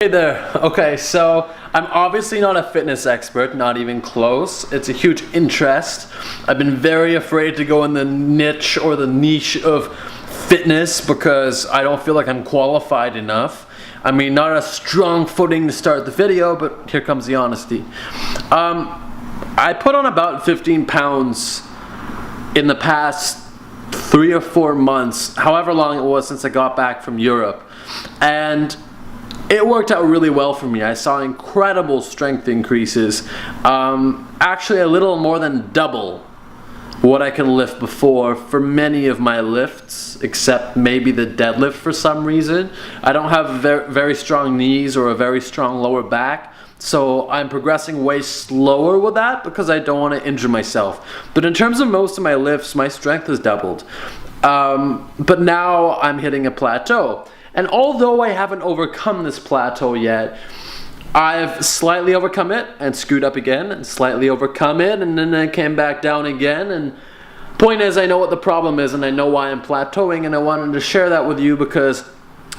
Hey there. Okay, so I'm obviously not a fitness expert, not even close. It's a huge interest. I've been very afraid to go in the niche or the niche of fitness because I don't feel like I'm qualified enough. I mean, not a strong footing to start the video, but here comes the honesty. I put on about 15 pounds in the past 3 or 4 months, however long it was since I got back from Europe. And it worked out really well for me. I saw incredible strength increases, actually a little more than double what I could lift before for many of my lifts, except maybe the deadlift for some reason. I don't have very strong knees or a very strong lower back, so I'm progressing way slower with that because I don't want to injure myself. But in terms of most of my lifts, my strength has doubled. But now I'm hitting a plateau. And although I haven't overcome this plateau yet, I've slightly overcome it and screwed up again and slightly overcome it and then I came back down again. And point is, I know what the problem is and I know why I'm plateauing, and I wanted to share that with you because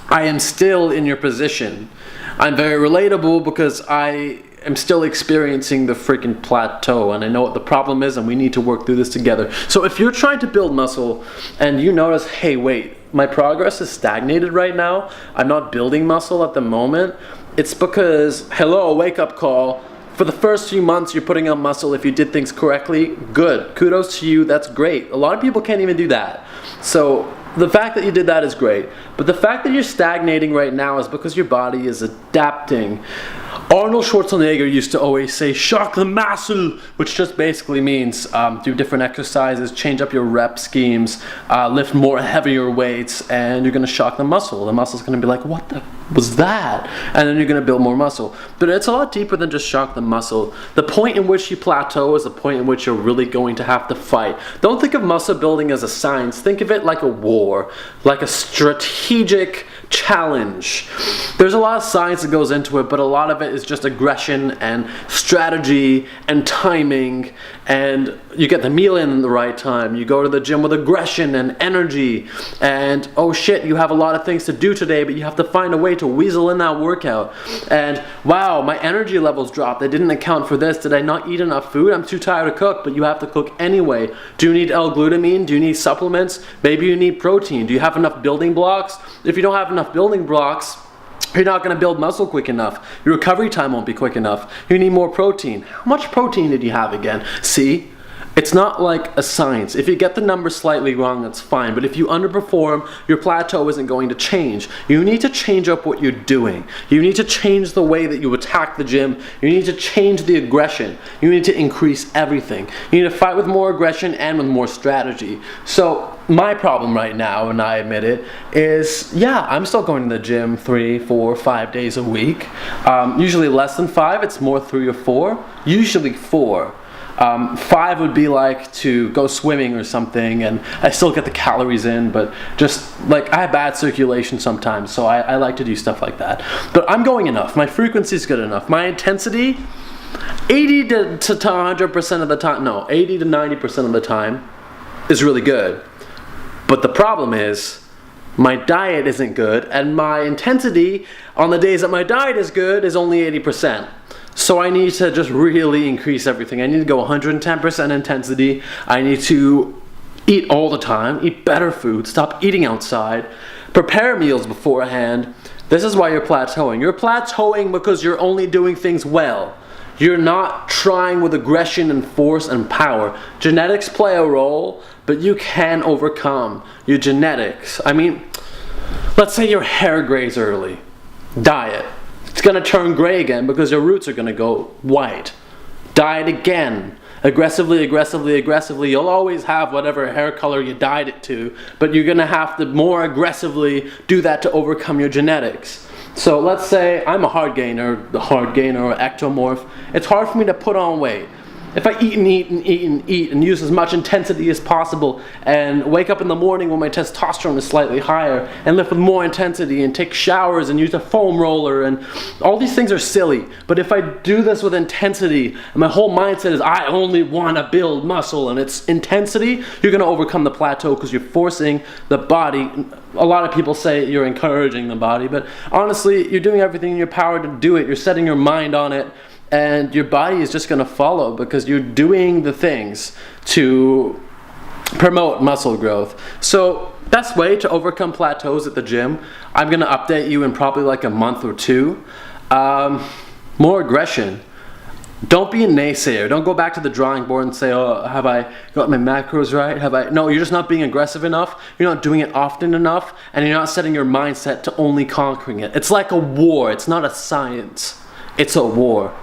I am still in your position. I'm very relatable because I am still experiencing the freaking plateau and I know what the problem is and we need to work through this together. So if you're trying to build muscle and you notice, hey, wait, my progress is stagnated right now, I'm not building muscle at the moment, it's because, hello, wake up call. For the first few months you're putting on muscle if you did things correctly, good. Kudos to you, that's great. A lot of people can't even do that. So the fact that you did that is great. But the fact that you're stagnating right now is because your body is adapting. Arnold Schwarzenegger used to always say, shock the muscle, which just basically means do different exercises, change up your rep schemes, lift more heavier weights, and you're gonna shock the muscle. The muscle's gonna be like, what the was that? And then you're gonna build more muscle. But it's a lot deeper than just shock the muscle. The point in which you plateau is the point in which you're really going to have to fight. Don't think of muscle building as a science. Think of it like a war, like a strategic challenge. There's a lot of science that goes into it, but a lot of it is just aggression and strategy and timing, and you get the meal in the right time, you go to the gym with aggression and energy, and oh shit, you have a lot of things to do today, but you have to find a way to weasel in that workout. And wow, my energy levels dropped, I didn't account for this, did I not eat enough food? I'm too tired to cook, but you have to cook anyway. Do you need L-glutamine? Do you need supplements? Maybe you need protein. Do you have enough building blocks? If you don't have enough building blocks, you're not going to build muscle quick enough. Your recovery time won't be quick enough. You need more protein. How much protein did you have again? See? It's not like a science. If you get the number slightly wrong, that's fine. But if you underperform, your plateau isn't going to change. You need to change up what you're doing. You need to change the way that you attack the gym. You need to change the aggression. You need to increase everything. You need to fight with more aggression and with more strategy. So my problem right now, and I admit it, is yeah, I'm still going to the gym 3, 4, 5 days a week. Usually less than 5, it's more 3 or 4. Usually 4. 5 would be like to go swimming or something, and I still get the calories in, but just like I have bad circulation sometimes, so I like to do stuff like that. But I'm going enough. My frequency is good enough. My intensity, 80 to 100% of the time, no, 80 to 90% of the time is really good. But the problem is, my diet isn't good, and my intensity on the days that my diet is good is only 80%. So I need to just really increase everything. I need to go 110% intensity. I need to eat all the time, eat better food, stop eating outside, prepare meals beforehand. This is why you're plateauing. You're plateauing because you're only doing things well. You're not trying with aggression and force and power. Genetics play a role, but you can overcome your genetics. I mean, let's say your hair grays early. Diet. It's going to turn gray again because your roots are going to go white. Diet again. Aggressively, aggressively, aggressively. You'll always have whatever hair color you dyed it to, but you're going to have to more aggressively do that to overcome your genetics. So let's say I'm a hard gainer or ectomorph. It's hard for me to put on weight. If I eat and eat and eat and eat and use as much intensity as possible and wake up in the morning when my testosterone is slightly higher and lift with more intensity and take showers and use a foam roller, and all these things are silly. But if I do this with intensity and my whole mindset is I only want to build muscle and it's intensity, you're going to overcome the plateau because you're forcing the body, a lot of people say you're encouraging the body, but honestly, you're doing everything in your power to do it. You're setting your mind on it, and your body is just going to follow because you're doing the things to promote muscle growth. So best way to overcome plateaus at the gym, I'm going to update you in probably like a month or two. More aggression. Don't be a naysayer. Don't go back to the drawing board and say, oh, have I got my macros right? No, you're just not being aggressive enough. You're not doing it often enough, and you're not setting your mindset to only conquering it. It's like a war. It's not a science. It's a war.